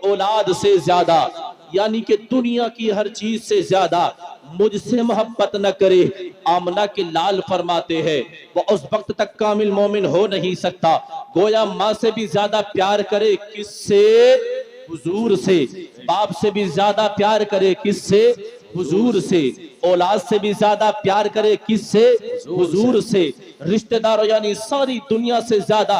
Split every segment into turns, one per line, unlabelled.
औलाद से ज्यादा, यानी कि दुनिया की हर चीज से ज्यादा मुझसे मोहब्बत न करे। आमना के लाल फरमाते हैं वो उस वक्त तक कामिल मोमिन हो नहीं सकता, गोया माँ से भी ज्यादा प्यार करे किससे? हुजूर से। बाप से भी ज्यादा प्यार करे किससे? हुजूर से। औलाद से भी ज्यादा प्यार करे किससे? हुजूर से। रिश्तेदारों यानी सारी दुनिया से ज्यादा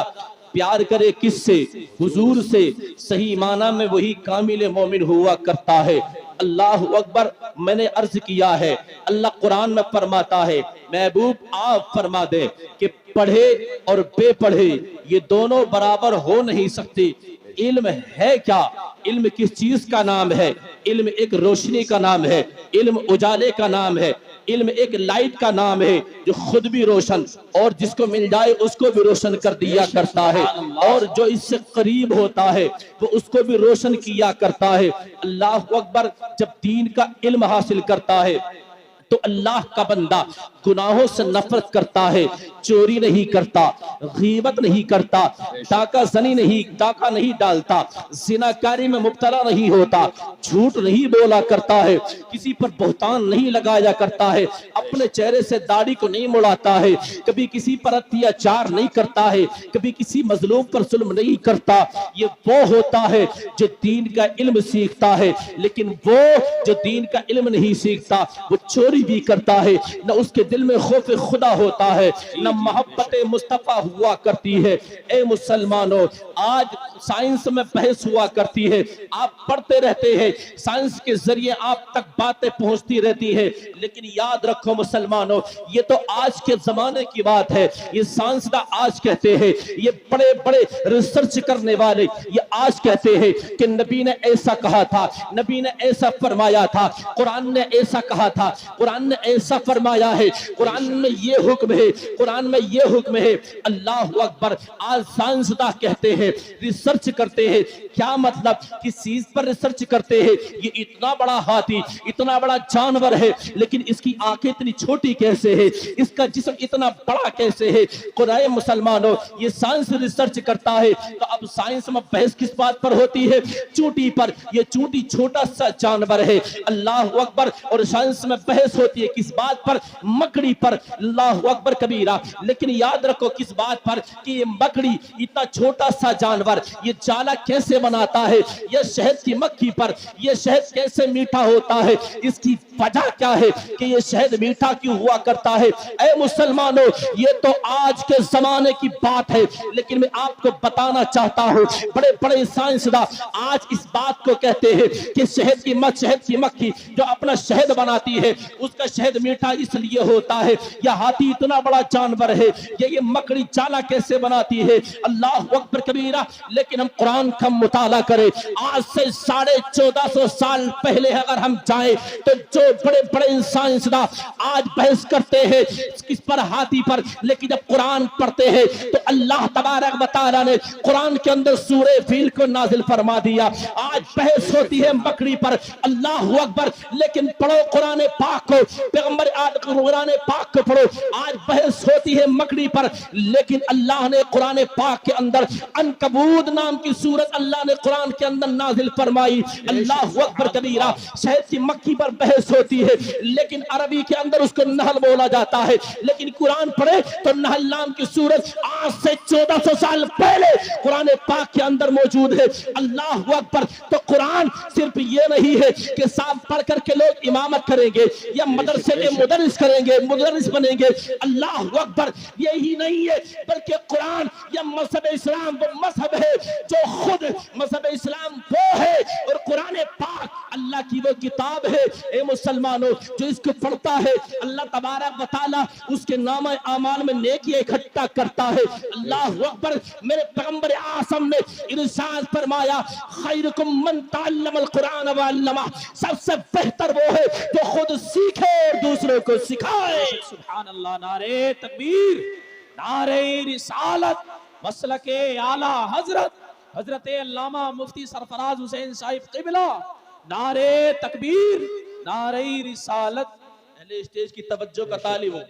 प्यार करे किससे? हुजूर से। सही माना में वही कामिल मोमिन हुआ करता है। अल्लाह अकबर। मैंने अर्ज किया है, अल्लाह कुरान में फरमाता है, महबूब आप फरमा दे कि पढ़े और बेपढ़े ये दोनों बराबर हो नहीं सकते। इल्म है क्या? इल्म किस चीज का नाम है? इल्म एक रोशनी का नाम है, इल्म उजाले का नाम है, इल्म एक लाइट का नाम है जो खुद भी रोशन और जिसको मिल जाए उसको भी रोशन कर दिया करता है, और जो इससे करीब होता है वो उसको भी रोशन किया करता है। अल्लाह अकबर। जब दीन का इल्म हासिल करता है तो अल्लाह का बंदा गुनाहों से नफरत करता है, चोरी नहीं करता, गीबत नहीं करता, डाका नहीं डालता, जिनाकारी में मुब्तला नहीं होता, झूठ नहीं बोला करता है, किसी पर बहतान नहीं लगाया करता है, अपने चेहरे से दाढ़ी को नहीं मुड़ाता है, कभी किसी पर अत्याचार नहीं करता है, कभी किसी मजलूम पर जुल्म नहीं करता। ये वो होता है जो दीन का इल्म सीखता है। लेकिन वो जो दीन का इल्म नहीं सीखता वो चोरी भी करता है, न उसके दिल में खौफ खुदा होता है, न मोहब्बत मुस्तफा हुआ करती है। ए मुसलमानों, आज साइंस में बहस हुआ करती है, आप पढ़ते रहते हैं, साइंस के जरिए आप तक बातें पहुंचती रहती है, लेकिन याद रखो मुसलमानों, ये तो आज के जमाने की बात है। ये साइंसदान आज कहते हैं, ये बड़े बड़े रिसर्च करने वाले ये आज कहते हैं कि नबी ने ऐसा कहा था, नबी ने ऐसा फरमाया था, कुरान ने ऐसा कहा था, कुरान ने ऐसा फरमाया है, कुरान में ये हुक्म है, कुरान में ये हुक्म है। अल्लाह अकबर। आज साइंसदान कहते हैं, रिसर्च करते हैं, क्या मतलब? किस चीज पर रिसर्च करते हैं? ये इतना बड़ा हाथी, इतना बड़ा जानवर है, लेकिन इसकी आंखें इतनी छोटी कैसे है, इसका जिस्म इतना बड़ा कैसे है? खुदाए मुसलमानों, ये साइंस रिसर्च करता है। तो अब साइंस में बहस किस बात पर होती है? चूंटी पर। ये चूंटी छोटा सा जानवर है, अल्लाह अकबर। और साइंस में बहस होती है किस बात पर? मकड़ी पर। अल्लाह अकबर कबीरा। लेकिन याद रखो किस बात पर? कि ये मकड़ी इतना छोटा सा जानवर ये जाला कैसे बनाता है? ये शहद की मक्खी पर ये शहद कैसे मीठा होता है? इसकी वजह क्या है कि ये शहद मीठा क्यों हुआ करता है? ऐ मुसलमानों, ये तो आज के जमाने की बात है, लेकिन मैं आपको बताना चाहता हूं, बड़े बड़े साइंसदान आज इस बात को कहते हैं कि शहद की मक्खी जो अपना शहद बनाती है उसका शहद मीठा इसलिए होता है। यह हाथी इतना बड़ा जानवर है, ये मकड़ी जाला कैसे बनाती है? अल्लाह अकबर कबीरा। लेकिन हम कुरान का मुताला करें, आज से 1450 साल पहले अगर हम जाएं तो जो बड़े बड़े साइंसदान आज बहस करते हैं किस पर? हाथी पर। लेकिन जब कुरान पढ़ते हैं तो अल्लाह तबारक व तआला ने कुरान के अंदर सूरे फील को नाजिल फरमा दिया। आज बहस होती है मकड़ी पर, अल्लाह अकबर। लेकिन पढ़ो कुरान पाक को, पैगंबर कुरान पाक को पढ़ो, आज बहस होती है मकड़ी पर। लेकिन अल्लाह ने कुरान पाक के अंदर अनकबूत नाम की सूरत अल्लाह ने कुरान के अंदर नाजिल फरमाई। अल्लाह अकबर कबीरा। शहद की मक्खी पर बहस होती है, लेकिन अरबी के अंदर उसको नहल बोला जाता है, लेकिन कुरान पढ़े तो नहल नाम की सूरत आज से 1400 साल पहले कुरान पाक के अंदर मौजूद है। अल्लाह अकबर। तो कुरान सिर्फ ये नहीं है कि साफ पढ़ करके लोग इमामत करेंगे या मदरसे के मुदर्रिस करेंगे, मुदर्रिस बनेंगे। अल्लाह अकबर। यही नहीं है, बल्कि कुरान या मजहब इस्लाम वो मजहब है जो खुद मजहब इस्लाम वो है, और कुरान पाक अल्लाह की वो किताब है। ए मुसलमानों, जो इसको पढ़ता है अल्लाह तबारक व तआला उसके नामे आमाल में नेकी इकट्ठा करता है। अल्लाह अकबर। मेरे पैगंबर आसम ने इरशाद फरमाया, खैरुकुम मन तअल्लमल कुरान व अल्लमा। सबसे बेहतर वो है जो खुद सीखे और दूसरों को सिखाए।
सुभान अल्लाह। नारे तकबीर, नारे रिसालत, मसलके आला हजरत अल्लामा मुफ्ती सरफराज हुसैन साहिब क़िबला। नारे तकबीर, नारे रिसालत।
पहले स्टेज की तवज्जो का तालिब हो।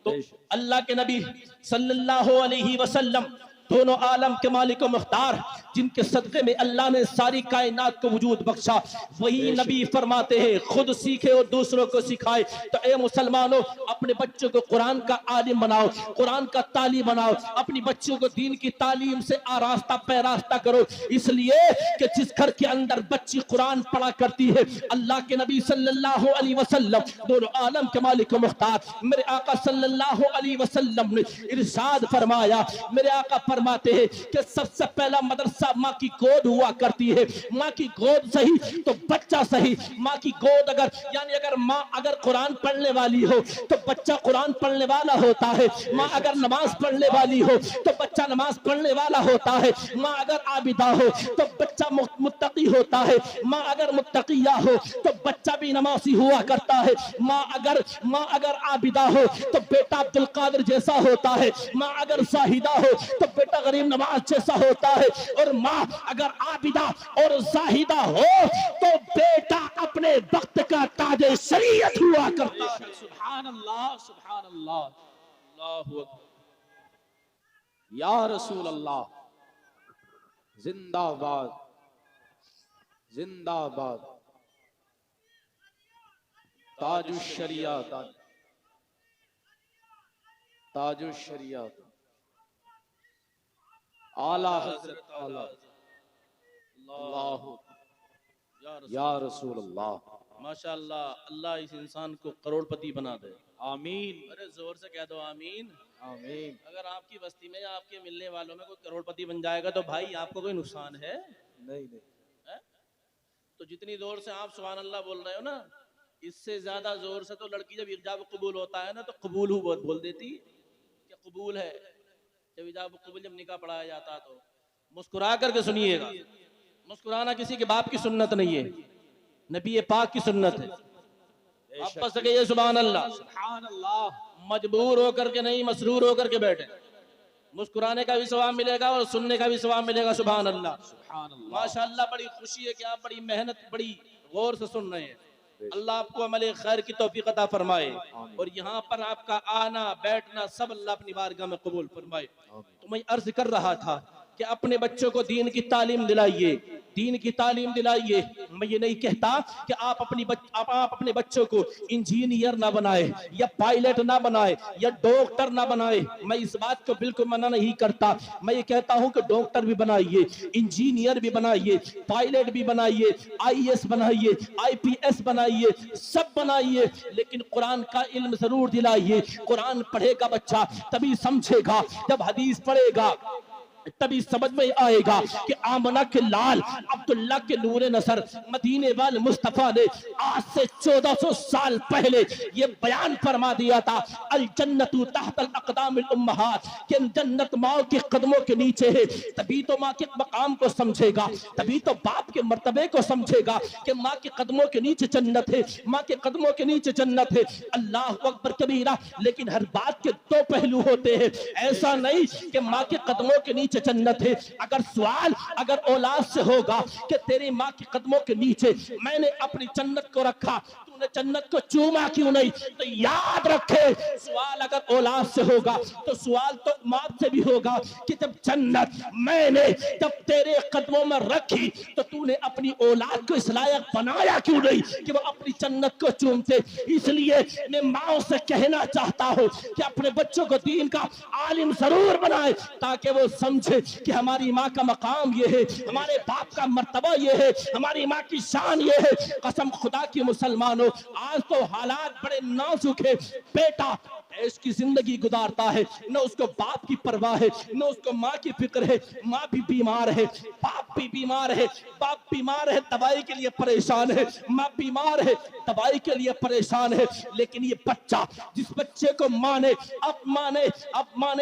तो अल्लाह के नबी सल्लल्लाहु अलैहि वसल्लम दोनों आलम के मालिक व मुख्तार, जिनके सदक़े में अल्लाह ने सारी कायनात को वजूद बख्शा, वही नबी फरमाते हैं खुद सीखे और दूसरों को सिखाए। तो ए मुसलमानों, अपने बच्चों को कुरान का आलिम बनाओ, कुरान का तालीम बनाओ, अपनी बच्चों को दीन की तालीम से आरास्ता पैरास्ता करो। इसलिए कि जिस घर के अंदर बच्ची कुरान पढ़ा करती है, अल्लाह के नबी सल्लल्लाहु अलैहि वसल्लम, दोनों आलम के मालिक व मुख्तार, मेरे आका सल्लल्लाहु अलैहि वसल्लम ने इरशाद फरमाया, मेरे आका फरमाते हैं कि सबसे पहला मदरसा माँ की गोद हुआ करती है। माँ की गोद सही तो बच्चा सही। माँ की गोद अगर यानी अगर माँ अगर कुरान पढ़ने वाली हो तो बच्चा कुरान पढ़ने वाला होता है। माँ अगर नमाज पढ़ने वाली हो तो बच्चा नमाज पढ़ने वाला होता है। माँ अगर आबिदा हो तो बच्चा मुत्तकी होता है। माँ अगर मुत्तकिया हो तो बच्चा भी नमाजी हुआ करता है। माँ अगर आबिदा हो तो बेटा अब्दुल कादिर जैसा होता है। माँ अगर शाहिदा हो तो बेटा गरीब नवाज जैसा होता है। और माँ अगर आबिदा और शाहिदा हो तो बेटा अपने वक्त का ताजे शरीयत हुआ करता है।
सुभान अल्लाह, सुभान अल्लाह, अल्लाहु अकबर, या रसूल अल्लाह, जिंदाबाद, जिंदाबाद, ताजुश शरियत, ताजुश शरियत, आला हजरत आला, अल्लाह या रसूल अल्लाह।
माशाअल्लाह, अल्लाह इस इंसान को करोड़पति बना दे।
आमीन,
अरे जोर से कह दो आमीन।
आमीन।
अगर आपकी बस्ती में या आपके मिलने वालों में कोई करोड़पति बन जाएगा तो भाई आपको कोई नुकसान है?
नहीं,
है? तो जितनी जोर से आप सुभान अल्लाह बोल रहे हो ना, इससे ज्यादा जोर से तो लड़की जब इजाब कबूल होता है ना तो कबूल हु बोल देती क्या कबूल है। जब इजाब कबूल जब निकाह पढ़ाया जाता तो मुस्कुरा करके सुनिएगा। मुस्कुराना किसी के बाप की सुन्नत नहीं है, नबी पाक की सुन्नत है। आप पढ़ सके ये सुभान अल्लाह,
सुभान अल्लाह,
मजबूर होकर के नहीं, मसरूर होकर के बैठे। मुस्कुराने का भी सवाब मिलेगा और सुनने का भी सवाब मिलेगा। सुभान अल्लाह,
सुभान अल्लाह।
माशाअल्लाह, बड़ी खुशी है कि आप बड़ी मेहनत बड़ी गौर से सुन रहे हैं। अल्लाह आपको अमल खैर की तौफीक अता फरमाए और यहाँ पर आपका आना बैठना सब अल्लाह अपनी बारगाह में कबूल फरमाए। तो मैं अर्ज कर रहा था कि अपने बच्चों को दीन की तालीम दिलाइए, दीन की तालीम दिलाइए। मैं ये नहीं कहता कि आप अपने बच्चों को इंजीनियर ना बनाए या पायलट ना बनाए या डॉक्टर ना बनाए। मैं इस बात को बिल्कुल मना नहीं करता। मैं ये कहता हूँ कि डॉक्टर भी बनाइए, इंजीनियर भी बनाइए, पायलट भी बनाइए, IAS बनाइए, IPS बनाइए, सब बनाइए, लेकिन कुरान का इल्म जरूर दिलाइए। कुरान पढ़ेगा बच्चा तभी समझेगा, जब हदीस पढ़ेगा तभी समझ में आएगा कि आमना के लाल अब्दुल्ला के नूरे नसर मदीने वाले मुस्तफा ने आज से 1400 साल पहले ये बयान फरमा दिया था, अल जन्नतु तहतल अक़दामिल उम्महात, कि जन्नत माँ के कदमों के नीचे है। तभी तो माँ के मकाम को समझेगा, तभी तो बाप के मर्तबे को समझेगा कि माँ के कदमों के नीचे जन्नत है, माँ के कदमों के नीचे जन्नत है। अल्लाह अकबर कबीरा। लेकिन हर बात के दो पहलू होते हैं। ऐसा नहीं कि माँ के कदमों के नीचे जन्नत है। अगर सवाल अगर औलाद से होगा कि तेरी माँ के कदमों के नीचे मैंने अपनी जन्नत को रखा, तूने जन्नत को चूमा क्यों नहीं, तो याद रखे सवाल अगर औलाद से होगा तो सवाल तो माँ से भी होगा कि जब जन्नत मैंने जब तेरे कदमों में रखी तो तूने अपनी औलाद को इस लायक बनाया क्यों नहीं कि वो अपनी जन्नत को चूमते। इसलिए मैं माँ से कहना चाहता हूँ कि अपने बच्चों को दीन का आलिम जरूर बनाए ताकि वो समझे कि हमारी माँ का मकाम ये है, हमारे बाप का मर्तबा ये है, हमारी माँ की शान ये है। कसम खुदा की मुसलमानों, आज तो हालात बड़े नाजुक है। बेटा ऐश की जिंदगी गुजारता है, न उसको बाप की परवाह है, न उसको माँ की फिक्र है। माँ भी बीमार है, बाप भी बीमार है, बाप बीमार है दवाई के लिए परेशान है, माँ बीमार है दवाई के लिए परेशान है। लेकिन ये बच्चा, जिस बच्चे को माँ ने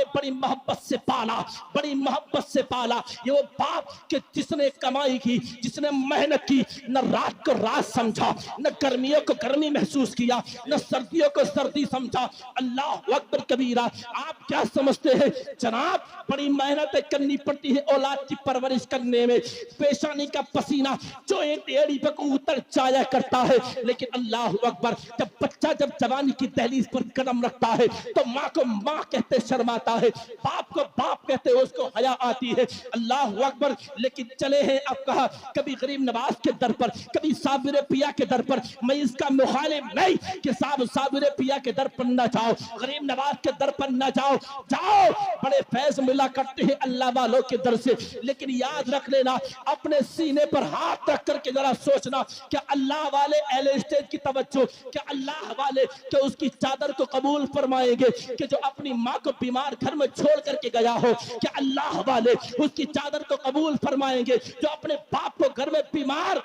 बड़ी मोहब्बत से पाला, बड़ी मोहब्बत से पाला, ये वो बाप के जिसने कमाई की, जिसने मेहनत की, न रात को रात समझा, न गर्मियों को गर्मी महसूस किया, न सर्दियों को सर्दी समझा। अल्लाह अल्लाह अकबर कबीरा। आप क्या समझते हैं जनाब, बड़ी मेहनत करनी पड़ती है औलाद की परवरिश करने में, पेशानी का पसीना जो एक एड़ी पे उतर जाया करता है, लेकिन अल्लाह अकबर जब बच्चा जब जवानी की दहलीज पर कदम रखता है तो माँ को माँ कहते शर्माता है, बाप को बाप कहते उसको हया आती है। अल्लाह अकबर। लेकिन चले हैं अब कहा, कभी गरीब नवाज के दर पर, कभी साबिर पिया के दर पर। मैं इसका मुखालिफ नहीं कि साबिर पिया के दर पर न जाओ, गरीब नवाज के दर पर न जाओ, जाओ बड़े फैज मिला करते हैं अल्लाह वालों के दर से। लेकिन याद रख लेना, अपने सीने पर हाथ रख करके जरा सोचना, क्या अल्लाह वाले अहले स्टेज की तवज्जो, क्या अल्लाह वाले क्या उसकी चादर को कबूल फरमाएंगे कि जो अपनी माँ को बीमार घर में छोड़ करके गया हो? क्या अल्लाह वाले उसकी चादर को कबूल फरमाएंगे जो अपने बाप को घर में बीमार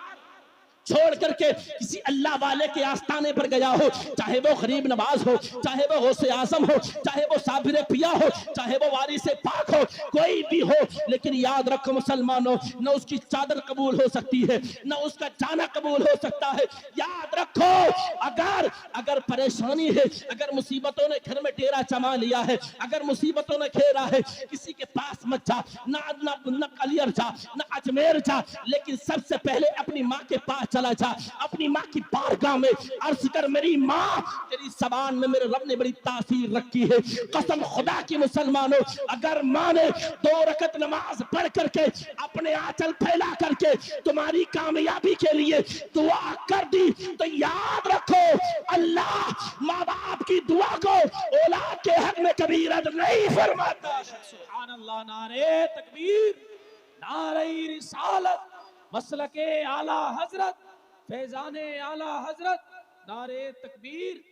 छोड़ करके किसी अल्लाह वाले के आस्थाने पर गया हो? चाहे वो गरीब नवाज हो, चाहे वो गौसे आजम हो, चाहे वो साबिर पिया हो, चाहे वो वारिस पाक हो, कोई भी हो, लेकिन याद रखो मुसलमानों, न उसकी चादर कबूल हो सकती है, न उसका जाना कबूल हो सकता है। याद रखो, अगर परेशानी है, अगर मुसीबतों ने घर में डेरा जमा लिया है, अगर मुसीबतों ने घेरा है, किसी के पास मत जा, न कलियर जा, न अजमेर जा, लेकिन सबसे पहले अपनी माँ के पास चला जा, अपनी माँ की बारगाह में अर्ज कर, मेरी माँ तेरी जबान में मेरे रब ने बड़ी तासीर रखी है। कसम खुदा की मुसलमानों, अगर माँ ने 2 रकत नमाज पढ़ करके अपने आंचल फैला करके तुम्हारी कामयाबी के लिए दुआ कर दी, तो याद रखो अल्लाह माँ बाप की दुआ को औलाद के हक में कभी रद्द नहीं फरमाता।
सुभान अल्लाह। नारे तकबीर, नारे रिसालत, मसलके आला हजरत, फैजाने आला हजरत, नारे तकबीर।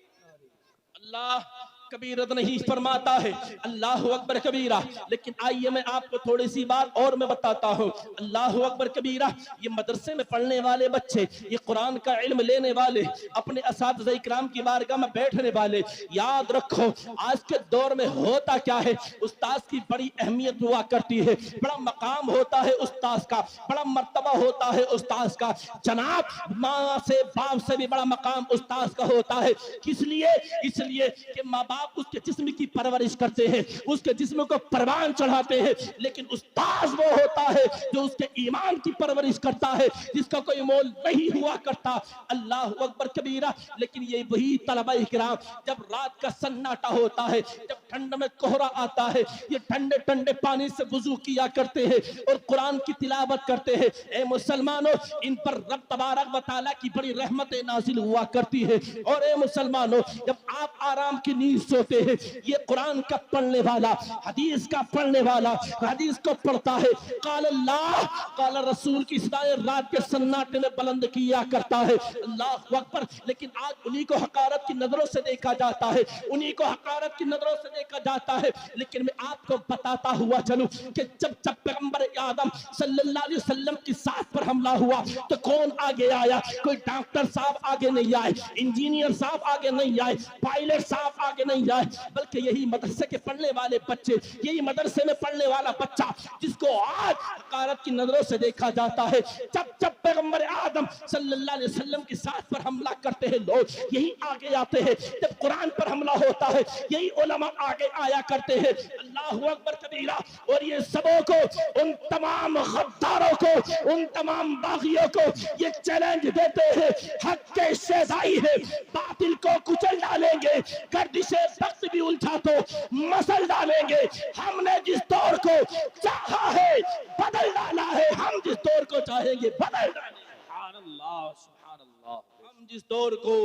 अल्लाह कभी रद्द नहीं फरमाता है। अल्लाह अकबर कबीरा। लेकिन आइए मैं आपको थोड़ी सी बात और मैं बताता हूँ। अल्लाह अकबर कबीरा, ये मदरसे में पढ़ने वाले बच्चे, ये कुरान का इल्म लेने वाले, अपने असातिज़ा इकराम की बारगाह में बैठने वाले, याद रखो आज के दौर में होता क्या है, उस्ताद की बड़ी अहमियत हुआ करती है, बड़ा मकाम होता है उस्ताद का, बड़ा मर्तबा होता है उस्ताद का। जनाब, माँ से बाप से भी बड़ा मकाम उस्ताद का होता है। किस लिए? इसलिए कि माँ आप उसके जिस्म की परवरिश करते हैं, उसके जिस्म को परवान चढ़ाते हैं, लेकिन उस्ताद वो होता है जो उसके ईमान की परवरिश करता है, जिसका कोई मोल नहीं हुआ करता। अल्लाह अकबर कबीरा। लेकिन ये वही तलबा इकराम जब रात का सन्नाटा होता है, जब ठंड में कोहरा आता है, ये ठंडे ठंडे पानी से वुजू किया करते हैं और कुरान की तिलावत करते हैं। ए मुसलमानों, इन पर रब तबारक व तआला की बड़ी रहमतें नाजिल हुआ करती है। और ए मुसलमानों, जब आप आराम की नींद सोते हैं, ये कुरान का पढ़ने वाला, हदीस का पढ़ने वाला हदीस को पढ़ता है, काल अल्लाह काल रसूल की सदाएं रात के सन्नाटे में बुलंद किया करता है। अल्लाह अकबर। लेकिन आज उन्हीं को हकारत की नजरों से देखा जाता है, उन्हीं को हकारत की नजरों से देखा जाता है। लेकिन मैं आपको बताता हुआ चलूं कि जब पैगंबर आदम सल्लल्लाहु अलैहि वसल्लम की साथ पर हमला हुआ तो कौन आगे आया? कोई डॉक्टर साहब आगे नहीं आए, इंजीनियर साहब आगे नहीं आए, पायलट साहब आगे नहीं आए, बल्कि यही मदरसे के पढ़ने वाले बच्चे, यही मदरसे में पढ़ने वाला बच्चा जिसको आज हकारत की नजरों से देखा जाता है, जब पैगंबर आदम सल्लल्लाहु अलैहि वसल्लम के साथ पर हमला करते हैं लोग, यही आगे आते हैं। जब कुरान पर हमला होता है, यही उलमा आगे आया करते हैं। अल्लाह अकबर कबीरा। और ये सबों को, उन तमाम गद्दारों को, उन तमाम बागियों को ये चैलेंज देते हैं, हक के शेदाई है, बातिल को कुचल डालेंगे, गर्दिशे वक्त भी उलझा तो मसल डालेंगे। हमने जिस दौर को चाहा है बदल डाला है, हम जिस दौर को चाहेंगे बदल डालेंगे।
सुभान अल्लाह, सुभान अल्लाह।
हम जिस दौर को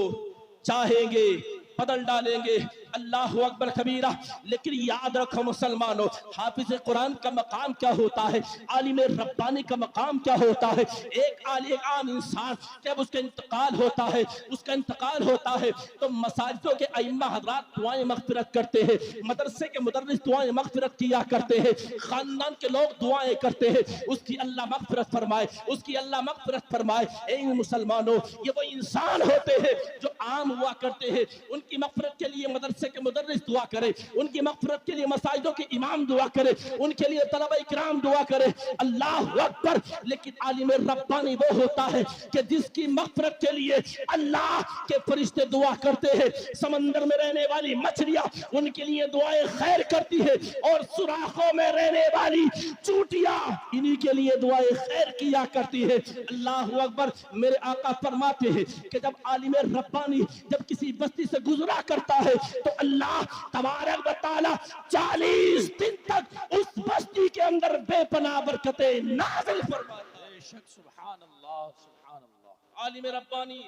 चाहेंगे बदल डालेंगे। अल्लाह अकबर कबीरा। लेकिन याद रखो मुसलमानों, हाफिज कुरान का मकाम क्या होता है, आलिम रब्बानी का मकाम क्या होता है। एक आम इंसान जब उसका इंतकाल होता है तो मसाजिदों के अइम्मा हज़रात दुआएं मग़फ़िरत करते हैं, मदरसे के मुदर्रिस दुआएं मग़फ़िरत किया करते हैं, खानदान के लोग दुआएं करते हैं, उसकी अल्लाह मग़फ़िरत फरमाए, उसकी अल्लाह मग़फ़िरत फरमाए। ए मुसलमानों, ये वो इंसान होते हैं जो आम हुआ करते हैं, उनकी मग़फ़िरत के लिए मदरसे के मुदर्रिस दुआ करें, उनकी मग़फ़िरत के लिए मसाजिदों के इमाम दुआ करें, उनके लिए तलबा इकराम दुआ करें। अल्लाह अकबर। लेकिन आलिम रब्बानी वो होता है कि जिसकी मग़फ़िरत के लिए अल्लाह के फरिश्ते दुआ करते हैं, समंदर में रहने वाली मछलियां उनके लिए दुआएं खैर करती है, और सुराखों में रहने वाली चूटियां इन्हीं के लिए दुआएं खैर किया करती है। अल्लाह अकबर। मेरे आका फरमाते हैं कि जब आलिम रब्बानी जब किसी बस्ती से गुजरा करता है तो अल्लाह तबारक व तआला 40 दिन तक उस बस्ती के अंदर बेपनाह बरकतें नाज़िल फरमाता है।
बेशक सुभान अल्लाह सुभान अल्लाह।
आलिम रब्बानी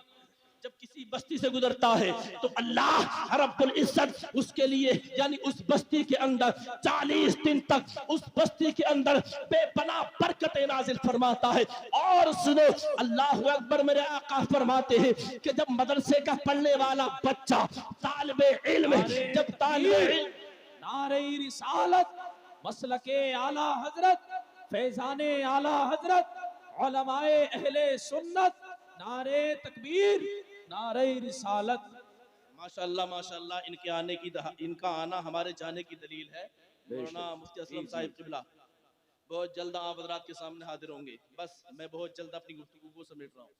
जब किसी बस्ती से गुजरता है तो अल्लाह रब्बुल इज्जत उसके लिए यानी उस बस्ती के अंदर 40 दिन तक उस बस्ती के अंदर बेपनाह बरकतें नाजिल फरमाता है। और सुनो, अल्लाह अकबर। मेरे आका फरमाते हैं कि जब मदरसे का पढ़ने वाला बच्चा तालिबे इल्म जब तालिबे इल्म
नारे रिसालत मसलके आला हजरत फैजाने आला हजरत उलमाए अहले सुन्नत नारे तकबीर नारे रिसालत।
माशाअल्लाह माशाअल्लाह, इनका आना हमारे जाने की दलील है। मौलाना मुफ्ती असलम साहिब किबला बहुत जल्द आप हज़रात के सामने हाजिर होंगे। बस मैं बहुत जल्द अपनी गुफ्तगू को समेट रहा हूँ।